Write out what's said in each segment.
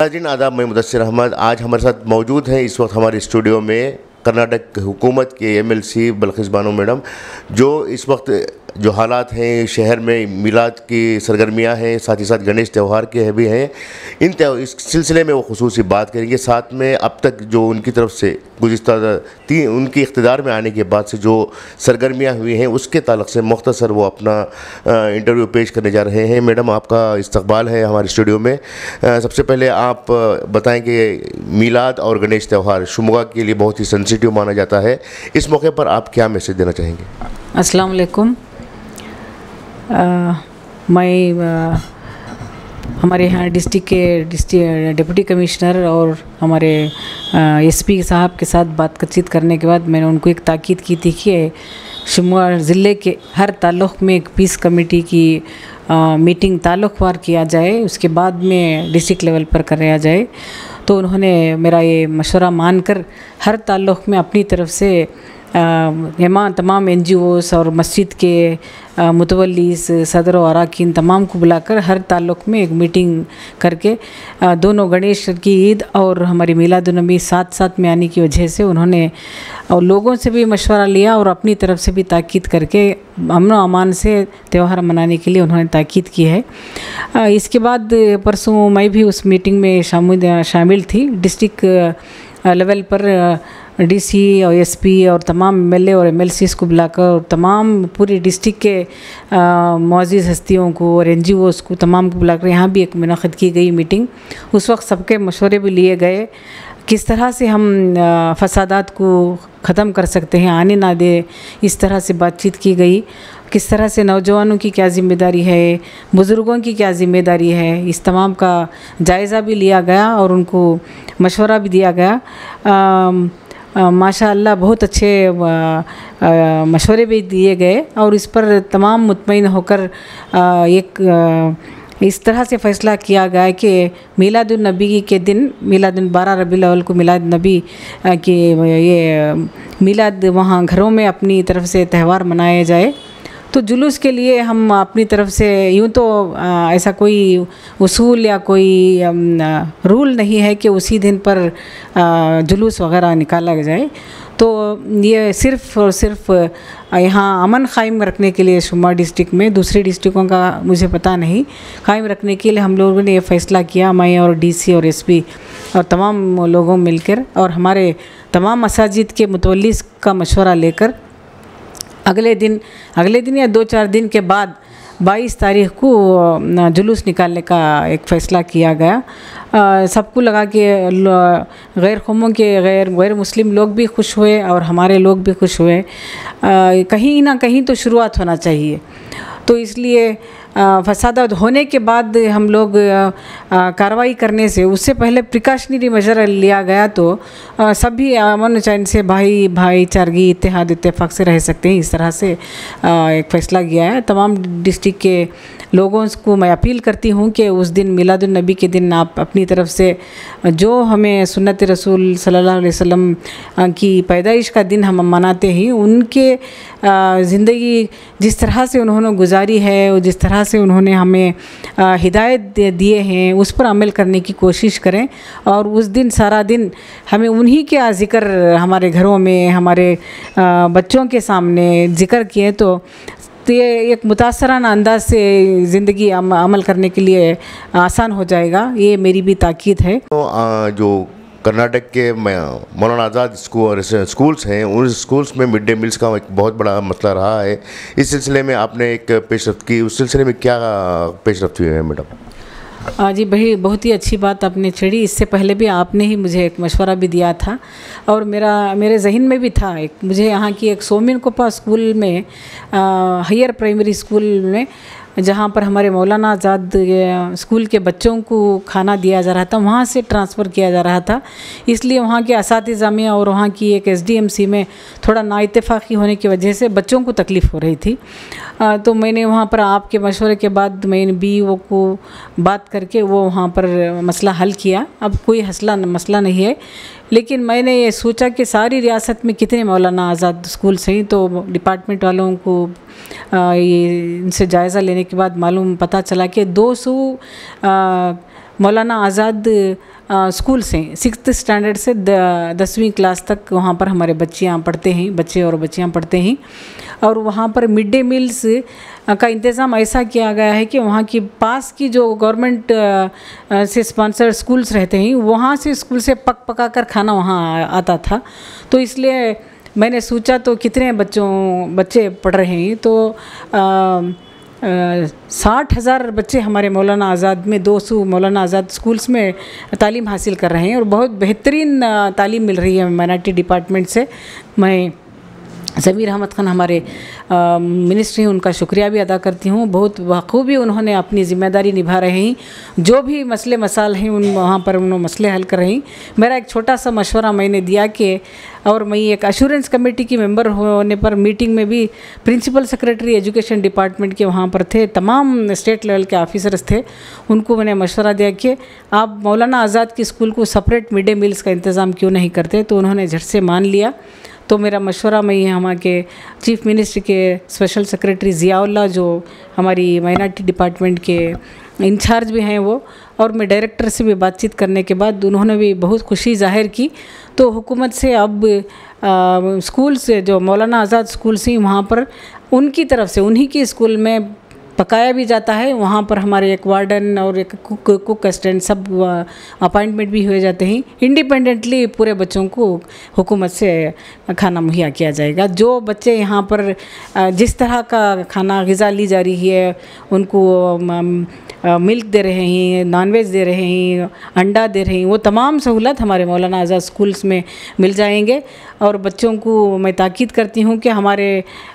नाज़रीन आदाब, मैं मुदस्सिर अहमद आज हमारे साथ मौजूद हैं इस वक्त हमारे स्टूडियो में कर्नाटक हुकूमत के एमएलसी बल्किस बानो मैडम, जो इस वक्त जो हालात हैं शहर में मिलाद की सरगर्मियां हैं, साथ ही साथ गणेश त्यौहार के भी हैं, इस सिलसिले में वो खुसूसी बात करेंगे। साथ में अब तक जो उनकी तरफ से गुज़िस्ता उनकी इख्तिदार में आने के बाद से जो सरगर्मियां हुई हैं उसके ताल्लुक़ से मुख्तसर वो अपना इंटरव्यू पेश करने जा रहे हैं। मैडम, आपका इस्तकबाल है हमारे स्टूडियो में। सबसे पहले आप बताएं कि मिलाद और गणेश त्यौहार शिमोगा के लिए बहुत ही सेंसिटिव माना जाता है, इस मौके पर आप क्या मैसेज देना चाहेंगे? अस्सलाम वालेकुम। मैं हमारे यहाँ डिस्ट्रिक्ट के डिप्टी कमिश्नर और हमारे एसपी साहब के साथ बातचीत करने के बाद मैंने उनको एक ताकीद की थी कि शिमोगा ज़िले के हर ताल्लुक़ में एक पीस कमेटी की मीटिंग ताल्लुक़वार किया जाए, उसके बाद में डिस्ट्रिक्ट लेवल पर कराया जाए। तो उन्होंने मेरा ये मशवरा मानकर हर ताल्लुक़ में अपनी तरफ से तमाम NGOs और मस्जिद के मुतवल्लीस सदर और अरकान तमाम को बुलाकर हर ताल्लुक़ में एक मीटिंग करके दोनों गणेश की ईद और हमारी मिलादुन्नबी साथ साथ में आने की वजह से उन्होंने और लोगों से भी मशवरा लिया और अपनी तरफ से भी ताकीद करके अमन व अमान से त्यौहार मनाने के लिए उन्होंने ताकीद की है। इसके बाद परसों मैं भी उस मीटिंग में शामिल थी। डिस्ट्रिक्ट लेवल पर DC और SP और तमाम MLA और MLCs को बुलाकर और तमाम पूरी डिस्ट्रिक्ट के मुअज़्ज़िज़ हस्तियों को और NGOs को तमाम को बुलाकर यहाँ भी एक मुनक़्क़िद की गई मीटिंग। उस वक्त सबके मशवरे भी लिए गए किस तरह से हम फसादात को ख़त्म कर सकते हैं, आने ना दे, इस तरह से बातचीत की गई। किस तरह से नौजवानों की क्या ज़िम्मेदारी है, बुज़ुर्गों की क्या ज़िम्मेदारी है, इस तमाम का जायज़ा भी लिया गया और उनको मशवरा भी दिया गया। माशाअल्लाह बहुत अच्छे मशवरे भी दिए गए और इस पर तमाम मुतमईन होकर इस तरह से फ़ैसला किया गया कि मिलादुन्नबी के दिन 12 रबीउल अव्वल को मिलाद नबी की ये मिलाद वहाँ घरों में अपनी तरफ से त्यौहार मनाया जाए। तो जुलूस के लिए हम अपनी तरफ से यूँ तो ऐसा कोई उसूल या कोई रूल नहीं है कि उसी दिन पर जुलूस वगैरह निकाला जाए। तो ये सिर्फ़ और सिर्फ यहाँ अमन क़ायम रखने के लिए शिमोगा डिस्ट्रिक्ट में, दूसरी डिस्ट्रिक्टों का मुझे पता नहीं, क़ायम रखने के लिए हम लोगों ने ये फ़ैसला किया, मैं और DC और SP और तमाम लोगों मिलकर और हमारे तमाम मसाजिद के मुतवल्लिस का मशवरा लेकर अगले दिन या 2-4 दिन के बाद 22 तारीख़ को जुलूस निकालने का एक फ़ैसला किया गया। सबको लगा कि गैर कौमों के गैर मुस्लिम लोग भी खुश हुए और हमारे लोग भी खुश हुए। कहीं ना कहीं तो शुरुआत होना चाहिए, तो इसलिए फसादात होने के बाद हम लोग कार्रवाई करने से उससे पहले प्रिकॉशनरी मेजर लिया गया तो सभी अमन चैन से भाईचारगी इत्तेहाद इत्तेफाक से रह सकते हैं। इस तरह से एक फ़ैसला किया है। तमाम डिस्ट्रिक्ट के लोगों को मैं अपील करती हूँ कि उस दिन मिलादुन्नबी के दिन आप अपनी तरफ से जो हमें सुन्नत रसूल सल्लल्लाहु अलैहि वसल्लम की पैदाइश का दिन हम मनाते हैं, उनके ज़िंदगी जिस तरह से उन्होंने गुजारी है और जिस तरह से उन्होंने हमें हिदायत दिए हैं उस पर अमल करने की कोशिश करें। और उस दिन सारा दिन हमें उन्हीं के ज़िक्र हमारे घरों में हमारे बच्चों के सामने ज़िक्र किए तो ये एक मुतासराना अंदाज से ज़िंदगी अमल करने के लिए आसान हो जाएगा। ये मेरी भी ताकीद है। तो जो कर्नाटक के मौलाना आज़ाद स्कूल्स हैं, उन स्कूल्स में मिड डे मील्स का एक बहुत बड़ा मसला रहा है। इस सिलसिले में आपने एक पेशरफ्त की, उस सिलसिले में क्या पेशरफ्त हुई है मैडम? जी भाई, बहुत ही अच्छी बात आपने छेड़ी। इससे पहले भी आपने ही मुझे एक मशवरा भी दिया था और मेरे जहन में भी था मुझे यहाँ की एक सोमिनकोपा स्कूल में हायर प्राइमरी स्कूल में जहाँ पर हमारे मौलाना आज़ाद स्कूल के बच्चों को खाना दिया जा रहा था, वहाँ से ट्रांसफ़र किया जा रहा था। इसलिए वहाँ के असातिज़ा में और वहाँ की एक SDMC में थोड़ा नाइत्तेफाक़ी होने की वजह से बच्चों को तकलीफ़ हो रही थी। तो मैंने वहाँ पर आपके मशवरे के बाद मैंने BO को बात करके वो वहाँ पर मसला हल किया। अब कोई मसला नहीं है, लेकिन मैंने ये सोचा कि सारी रियासत में कितने मौलाना आज़ाद स्कूल्स हैं, तो डिपार्टमेंट वालों को ये इनसे जायज़ा लेने के बाद पता चला कि 200 मौलाना आज़ाद स्कूल्स हैं, 6th स्टैंडर्ड से 10वीं क्लास तक वहाँ पर हमारे बच्चे और बच्चियाँ पढ़ते हैं। और वहाँ पर मिड डे मील्स का इंतज़ाम ऐसा किया गया है कि वहाँ की पास की जो गवर्नमेंट से स्पॉन्सर्ड स्कूल्स रहते हैं, वहाँ से स्कूल से पका कर खाना वहाँ आता था। तो इसलिए मैंने सोचा तो कितने बच्चे पढ़ रहे हैं, तो 60,000 बच्चे हमारे मौलाना आज़ाद में 200 मौलाना आज़ाद स्कूल्स में तालीम हासिल कर रहे हैं और बहुत बेहतरीन तालीम मिल रही है माइनॉरिटी डिपार्टमेंट से। मैं ज़मीर अहमद ख़ान हमारे मिनिस्ट्री उनका शुक्रिया भी अदा करती हूँ। बहुत बखूबी उन्होंने अपनी ज़िम्मेदारी निभा रहे हैं। जो भी मसले मसाइल हैं वहाँ पर उन्होंने मसले हल कर रही। मेरा एक छोटा सा मशवरा मैंने दिया कि, और मैं एक एश्योरेंस कमेटी की मेंबर होने पर मीटिंग में भी प्रिंसिपल सेक्रेटरी एजुकेशन डिपार्टमेंट के वहाँ पर थे, तमाम स्टेट लेवल के ऑफिसर्स थे, उनको मैंने मशवरा दिया कि आप मौलाना आज़ाद की स्कूल को सेपरेट मिड डे मील्स का इंतज़ाम क्यों नहीं करते। तो उन्होंने झट से मान लिया। तो मेरा मशवरा मैं ये हमारे चीफ मिनिस्टर के स्पेशल सेक्रेटरी ज़ियाउल्लाह, जो हमारी माइनॉरिटी डिपार्टमेंट के इंचार्ज भी हैं वो, और मैं डायरेक्टर से भी बातचीत करने के बाद उन्होंने भी बहुत खुशी जाहिर की। तो हुकूमत से अब स्कूल से जो मौलाना आज़ाद स्कूल से वहाँ पर उनकी तरफ से उन्हीं की स्कूल में पकाया भी जाता है। वहाँ पर हमारे एक वार्डन और एक कुक असिस्टेंट सब अपॉइंटमेंट भी हुए जाते हैं। इंडिपेंडेंटली पूरे बच्चों को हुकूमत से खाना मुहैया किया जाएगा। जो बच्चे यहाँ पर जिस तरह का खाना ग़िज़ा ली जा रही है, उनको मिल्क दे रहे हैं, नॉनवेज दे रहे हैं, अंडा दे रहे हैं, वो तमाम सहूलत हमारे मौलाना आज़ाद स्कूल्स में मिल जाएंगे। और बच्चों को मैं ताकीद करती हूँ कि हमारे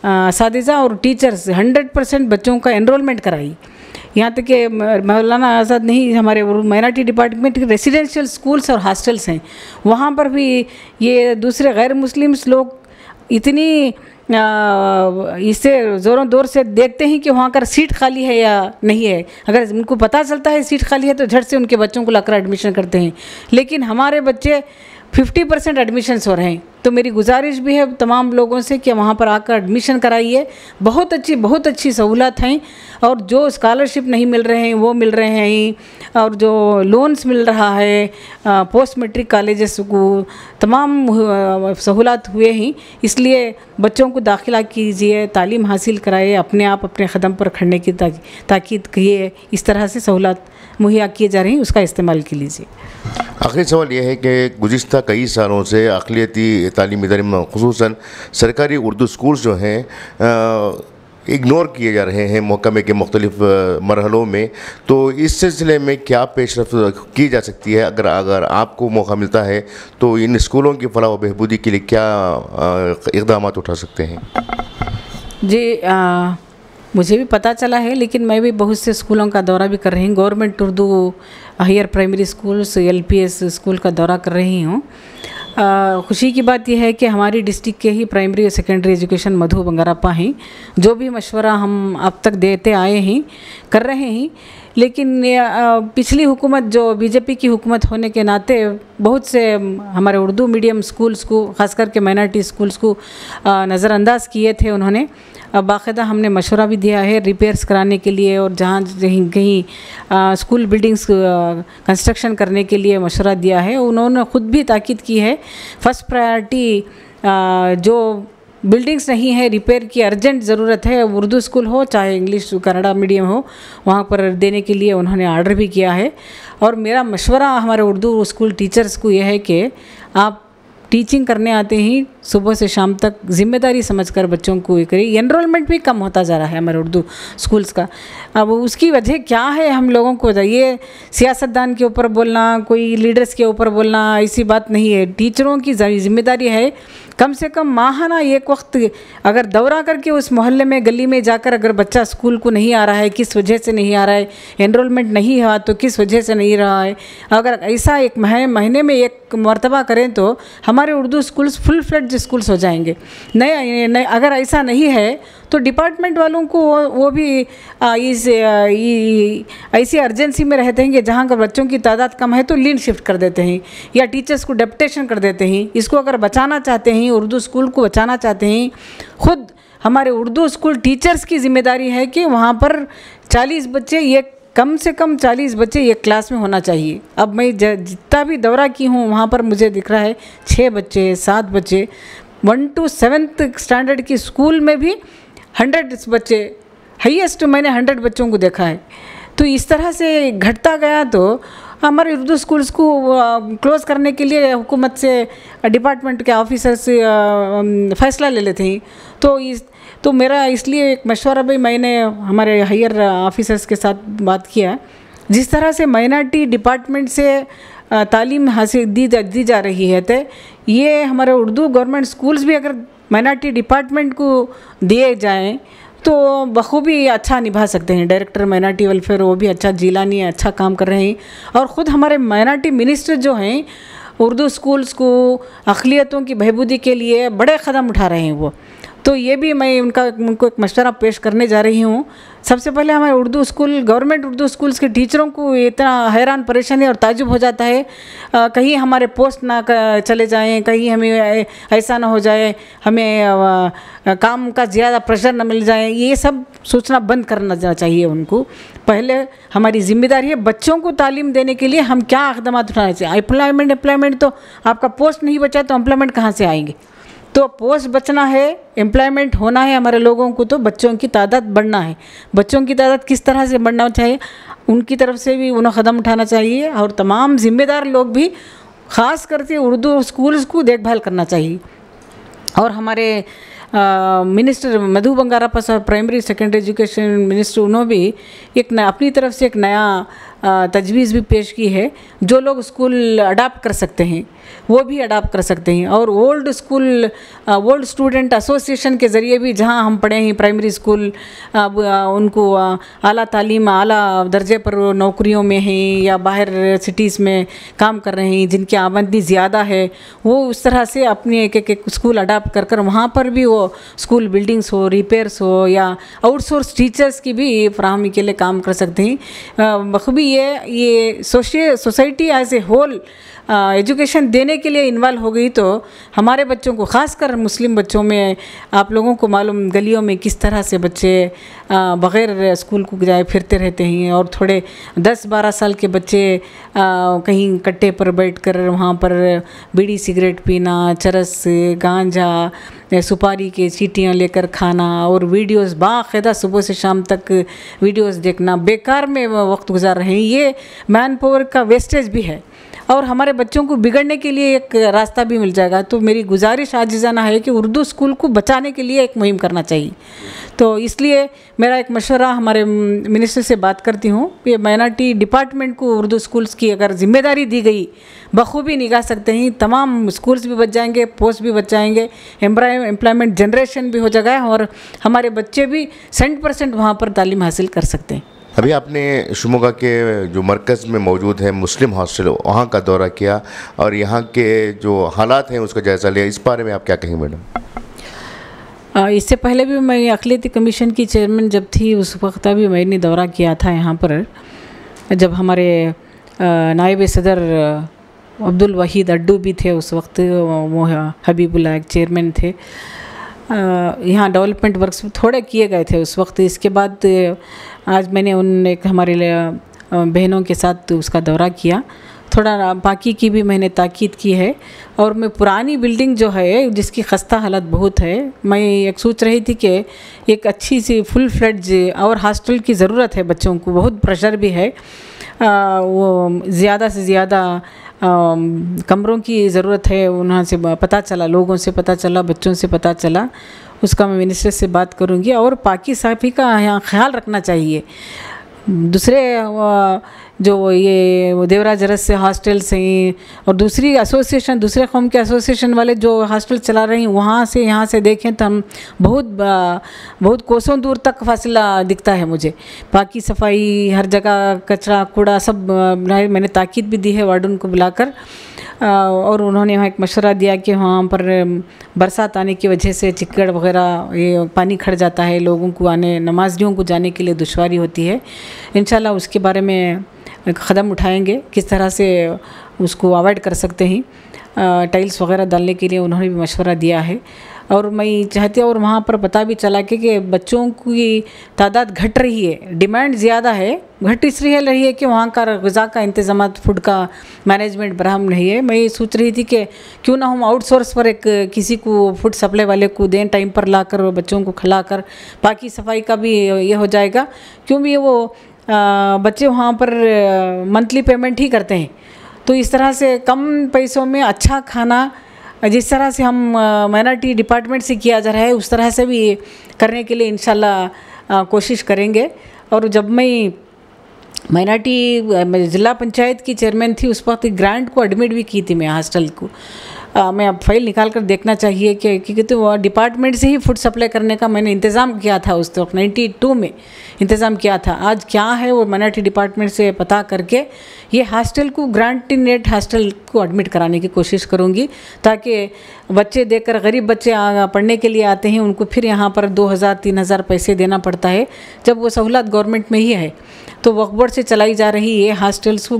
असातिज़ा और टीचर्स 100% बच्चों का एनरोलमेंट कराई। यहाँ तक कि मौलाना आज़ाद नहीं, हमारे माइनॉरिटी डिपार्टमेंट के रेसिडेंशियल स्कूल्स और हॉस्टल्स हैं, वहाँ पर भी ये दूसरे गैर मुस्लिम्स लोग इतनी इसे ज़ोरों दौर से देखते हैं कि वहाँ का सीट खाली है या नहीं है। अगर उनको पता चलता है सीट खाली है तो झट से उनके बच्चों को लाकर एडमिशन करते हैं। लेकिन हमारे बच्चे 50% एडमिशन्स हो रहे हैं। तो मेरी गुजारिश भी है तमाम लोगों से कि वहाँ पर आकर एडमिशन कराइए। बहुत अच्छी सहूलत हैं। और जो स्कॉलरशिप नहीं मिल रहे हैं वो मिल रहे हैं, और जो लोन्स मिल रहा है पोस्ट मैट्रिक कॉलेजेस को तमाम सहूलत हुए हैं। इसलिए बच्चों को दाखिला कीजिए, तालीम हासिल कराइए, अपने आप अपने क़दम पर खड़ने की ताकीद कीजिए। इस तरह से सहूलत मुहैया किए जा रही हैं, उसका इस्तेमाल कीजिए। आखिरी सवाल यह है कि गुज़िश्ता कई सालों से अक़लियती तालीमी इदारे में ख़ुसूसन सरकारी उर्दू स्कूल्स जो हैं इग्नोर किए जा रहे हैं महकमे के मुख्तलिफ मरहलों में। तो इस सिलसिले में क्या पेशरफ़्त की जा सकती है? अगर आपको मौका मिलता है तो इन स्कूलों की फलाह व बहबूदी के लिए क्या इक़दाम उठा सकते हैं? जी, मुझे भी पता चला है, लेकिन मैं भी बहुत से स्कूलों का दौरा भी कर रही हूँ। Government Urdu higher primary schools LPS school का दौरा कर रही हूँ। खुशी की बात यह है कि हमारी डिस्ट्रिक्ट के ही प्राइमरी और सेकेंडरी एजुकेशन मधु बंगारापा हैं। जो भी मशवरा हम अब तक देते आए हैं, कर रहे हैं। लेकिन पिछली हुकूमत जो BJP की हुकूमत होने के नाते बहुत से हमारे उर्दू मीडियम स्कूल्स को, ख़ास करके माइनॉरिटी स्कूल्स को नज़रअंदाज किए थे उन्होंने। बाकायदा हमने मशवरा भी दिया है रिपेयर्स कराने के लिए, और जहाँ कहीं स्कूल बिल्डिंग्स कंस्ट्रक्शन करने के लिए मशवरा दिया है। उन्होंने ख़ुद भी ताकीद की है फर्स्ट प्रायोरिटी जो बिल्डिंग्स नहीं है, रिपेयर की अर्जेंट ज़रूरत है, उर्दू स्कूल हो चाहे इंग्लिश कन्नड़ा मीडियम हो, वहाँ पर देने के लिए उन्होंने आर्डर भी किया है। और मेरा मशवरा हमारे उर्दू स्कूल टीचर्स को यह है कि आप टीचिंग करने आते ही सुबह से शाम तक ज़िम्मेदारी समझकर बच्चों को ये करिए। एनरोलमेंट भी कम होता जा रहा है हमारे उर्दू स्कूल्स का। अब उसकी वजह क्या है हम लोगों को ये सियासतदान के ऊपर बोलना, कोई लीडर्स के ऊपर बोलना, ऐसी बात नहीं है। टीचरों की ज़िम्मेदारी है कम से कम माहाना एक वक्त अगर दौरा करके उस मोहल्ले में गली में जाकर अगर बच्चा स्कूल को नहीं आ रहा है, किस वजह से नहीं आ रहा है, एनरोलमेंट नहीं हुआ तो किस वजह से नहीं रहा है, अगर ऐसा एक महीने में एक मरतबा करें तो हमारे उर्दू स्कूल्स फुल फ्लेड्ज स्कूल्स हो जाएंगे। नहीं अगर ऐसा नहीं है तो डिपार्टमेंट वालों को वो भी ऐसी अर्जेंसी में रहते हैं कि जहाँ का बच्चों की तादाद कम है तो लीन शिफ्ट कर देते हैं या टीचर्स को डेप्यूटेशन कर देते हैं। इसको अगर बचाना चाहते हैं, उर्दू स्कूल को बचाना चाहते हैं, खुद हमारे उर्दू स्कूल टीचर्स की जिम्मेदारी है कि वहाँ पर 40 बच्चे एक कम से कम 40 बच्चे एक क्लास में होना चाहिए। अब मैं जितना भी दौरा की हूँ वहाँ पर मुझे दिख रहा है 6 बच्चे 7 बच्चे, 1 to 7th स्टैंडर्ड की स्कूल में भी 100 बच्चे, हाईएस्ट मैंने 100 बच्चों को देखा है। तो इस तरह से घटता गया तो हमारे उर्दू स्कूल्स को क्लोज़ करने के लिए हुकूमत से डिपार्टमेंट के ऑफिसर्स फ़ैसला ले लेते हैं। तो मेरा इसलिए एक मशवरा भी मैंने हमारे हायर ऑफिसर्स के साथ बात किया, जिस तरह से माइनॉरिटी डिपार्टमेंट से तालीम हासिल दी जा रही है, तो ये हमारे उर्दू गवर्नमेंट स्कूल्स भी अगर माइनॉरिटी डिपार्टमेंट को दिए जाएं तो बखूबी अच्छा निभा सकते हैं। डायरेक्टर माइनॉरिटी वेलफेयर वो भी अच्छा, जिलानी अच्छा काम कर रहे हैं, और ख़ुद हमारे माइनॉरिटी मिनिस्टर जो हैं उर्दू स्कूल्स को अक़लियतों की बहबूदी के लिए बड़े कदम उठा रहे हैं वो। तो ये भी मैं उनको एक मशवरा पेश करने जा रही हूँ। सबसे पहले हमारे Urdu school, government Urdu schools के टीचरों को इतना हैरान परेशानी और ताज्जुब हो जाता है, कहीं हमारे पोस्ट ना चले जाएं, कहीं हमें ऐसा ना हो जाए, हमें काम का ज़्यादा प्रेशर ना मिल जाए, ये सब सोचना बंद करना चाहिए उनको। पहले हमारी ज़िम्मेदारी है बच्चों को तालीम देने के लिए हम क्या इक़दाम उठाने चाहिए। एम्प्लॉयमेंट तो आपका पोस्ट नहीं बचा तो एम्प्लॉयमेंट कहाँ से आएंगे। तो पोस्ट बचना है, एम्प्लॉयमेंट होना है हमारे लोगों को, तो बच्चों की तादाद बढ़ना है। बच्चों की तादाद किस तरह से बढ़ना चाहिए, उनकी तरफ से भी उन्हें कदम उठाना चाहिए, और तमाम ज़िम्मेदार लोग भी ख़ास करके उर्दू स्कूल्स को देखभाल करना चाहिए। और हमारे मिनिस्टर मधु बंगारप्पा साहब, प्राइमरी सेकेंडरी एजुकेशन मिनिस्टर, उन्होंने भी अपनी तरफ से एक नया तजवीज़ भी पेश की है। जो लोग स्कूल अडाप्ट कर सकते हैं वो भी अडाप्ट कर सकते हैं, और ओल्ड स्टूडेंट एसोसिएशन के ज़रिए भी, जहां हम पढ़े हैं प्राइमरी स्कूल, उनको आला तालीम आला दर्जे पर नौकरियों में हैं या बाहर सिटीज़ में काम कर रहे हैं, जिनकी आमदनी ज़्यादा है, वो उस तरह से अपने एक स्कूल अडाप्ट कर वहाँ पर भी वो स्कूल बिल्डिंग्स हो, रिपेयर्स हो, या आउटसोर्स टीचर्स की भी फराहमी के लिए काम कर सकते हैं। बखूबी ये society as a whole education देने के लिए इन्वॉल्व हो गई, तो हमारे बच्चों को, ख़ासकर मुस्लिम बच्चों में, आप लोगों को मालूम गलियों में किस तरह से बच्चे बग़ैर स्कूल को जाए फिरते रहते हैं, और थोड़े 10-12 साल के बच्चे कहीं कट्टे पर बैठकर वहाँ पर बीड़ी सिगरेट पीना, चरस, गांजा, सुपारी के चीटियाँ लेकर खाना, और वीडियोस बाकायदा सुबह से शाम तक वीडियोस देखना, बेकार में वक्त गुजार रहे हैं। ये मैन पावर का वेस्टेज भी है, और हमारे बच्चों को बिगड़ने के लिए एक रास्ता भी मिल जाएगा। तो मेरी गुजारिश आजिज़ाना है कि उर्दू स्कूल को बचाने के लिए एक मुहिम करना चाहिए। तो इसलिए मेरा एक मशवरा हमारे मिनिस्टर से बात करती हूँ, ये माइनॉरिटी डिपार्टमेंट को उर्दू स्कूल्स की अगर जिम्मेदारी दी गई, बखूबी निगाह सकते हैं, तमाम स्कूल्स भी बच जाएंगे, पोस्ट भी बच जाएंगे, एम्प्लॉयमेंट जनरेशन भी हो जाएगा, और हमारे बच्चे भी 100% वहाँ पर तालीम हासिल कर सकते हैं। अभी आपने शिमोगा के जो मरकज़ में मौजूद है मुस्लिम हॉस्टल, वहाँ का दौरा किया और यहाँ के जो हालात हैं उसका जायज़ा लिया, इस बारे में आप क्या कहेंगे मैडम? इससे पहले भी मैं अक़लियती कमीशन की चेयरमैन जब थी, उस वक्त भी मैंने दौरा किया था यहाँ पर, जब हमारे नायब सदर अब्दुल वहीद अड्डू भी थे उस वक्त, वो हबीबुल्लाह एक चेयरमैन थे। यहाँ डेवलपमेंट वर्क्स थोड़े किए गए थे उस वक्त। इसके बाद आज मैंने एक हमारे बहनों के साथ उसका दौरा किया, थोड़ा बाकी की भी मैंने ताकीद की है। और मैं पुरानी बिल्डिंग जो है जिसकी खस्ता हालत बहुत है, मैं एक सोच रही थी कि एक अच्छी सी फुल फ्लैट और हॉस्टल की ज़रूरत है, बच्चों को बहुत प्रेशर भी है, वो ज़्यादा से ज़्यादा कमरों की ज़रूरत है। उन्हाँ से पता चला, लोगों से पता चला, बच्चों से पता चला, उसका मैं मिनिस्टर से बात करूँगी। और पाकी साफ़ी का यहाँ ख्याल रखना चाहिए। दूसरे जो ये देवरा जरस से हॉस्टल्स हैं, और दूसरी एसोसिएशन, दूसरे कौम के एसोसिएशन वाले जो हॉस्टल चला रहे हैं, वहाँ से यहाँ से देखें तो हम बहुत कोसों दूर तक फासला दिखता है मुझे। बाकी सफाई हर जगह, कचरा कूड़ा सब, मैंने ताकीद भी दी है वार्डन को बुलाकर, और उन्होंने वहाँ एक मशवरा दिया कि वहाँ पर बरसात आने की वजह से चिक्कड़ वगैरह ये पानी खड़ जाता है, लोगों को आने, नमाजियों को जाने के लिए दुश्वारी होती है। इंशाल्लाह उसके बारे में कदम उठाएंगे, किस तरह से उसको अवॉइड कर सकते हैं। टाइल्स वगैरह डालने के लिए उन्होंने भी मशवरा दिया है। और मैं चाहती हूँ, और वहाँ पर पता भी चला कि बच्चों की तादाद घट रही है, डिमांड ज़्यादा है, घट इसलिए रही है कि वहाँ का ग़िज़ा का इंतज़ाम, फूड का मैनेजमेंट बराहम नहीं है। मैं सोच रही थी कि क्यों ना हम आउटसोर्स पर एक किसी को फूड सप्लाई वाले को दें, टाइम पर लाकर बच्चों को खिलाकर, बाकी सफाई का भी ये हो जाएगा, क्योंकि वो बच्चे वहाँ पर मंथली पेमेंट ही करते हैं। तो इस तरह से कम पैसों में अच्छा खाना, जिस तरह से हम माइनॉरिटी डिपार्टमेंट से किया जा रहा है उस तरह से भी करने के लिए इंशाल्लाह कोशिश करेंगे। और जब मैं माइनॉरिटी ज़िला पंचायत की चेयरमैन थी उस वक्त ग्रांट को एडमिट भी की थी मैं हॉस्टल को। मैं अब फाइल निकाल कर देखना चाहिए कि क्योंकि तो वो डिपार्टमेंट से ही फूड सप्लाई करने का मैंने इंतज़ाम किया था उस वक्त 92 में इंतज़ाम किया था। आज क्या है वो माइनॉरिटी डिपार्टमेंट से पता करके ये हॉस्टल को ग्रांटेड हॉस्टल को एडमिट कराने की कोशिश करूँगी, ताकि बच्चे देखकर गरीब बच्चे पढ़ने के लिए आते हैं उनको फिर यहाँ पर 2000-3000 पैसे देना पड़ता है, जब वो सहूलत गवर्नमेंट में ही है। तो वक्फ बोर्ड से चलाई जा रही ये हॉस्टल्स को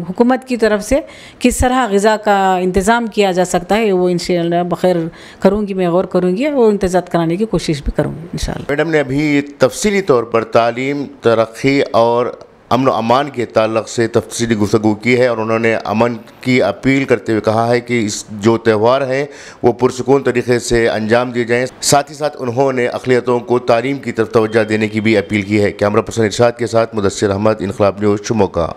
हुकूमत की तरफ से किस तरह ग़िज़ा का इंतज़ाम किया जा सकता है वो इंशाअल्लाह बखैर करूँगी, मैं गौर करूँगी और इंतज़ाम कराने की कोशिश भी करूँगी इंशाअल्लाह। मैडम ने अभी तफसीली तौर पर तालीम, तरक्की और अमन व अमान के ताल्लुक़ से तफसीली गुफ्तगू की है, और उन्होंने अमन की अपील करते हुए कहा है कि इस जो त्यौहार हैं वो पुरसुकून तरीक़े से अंजाम दिए जाएँ। साथ ही साथ उन्होंने अक़लियतों को तालीम की तरफ तवज्जो देने की भी अपील की है। कैमरा पर्सन इरशाद के साथ मुदस्सिर अहमद, इनक़लाब न्यूज़, शिमोगा।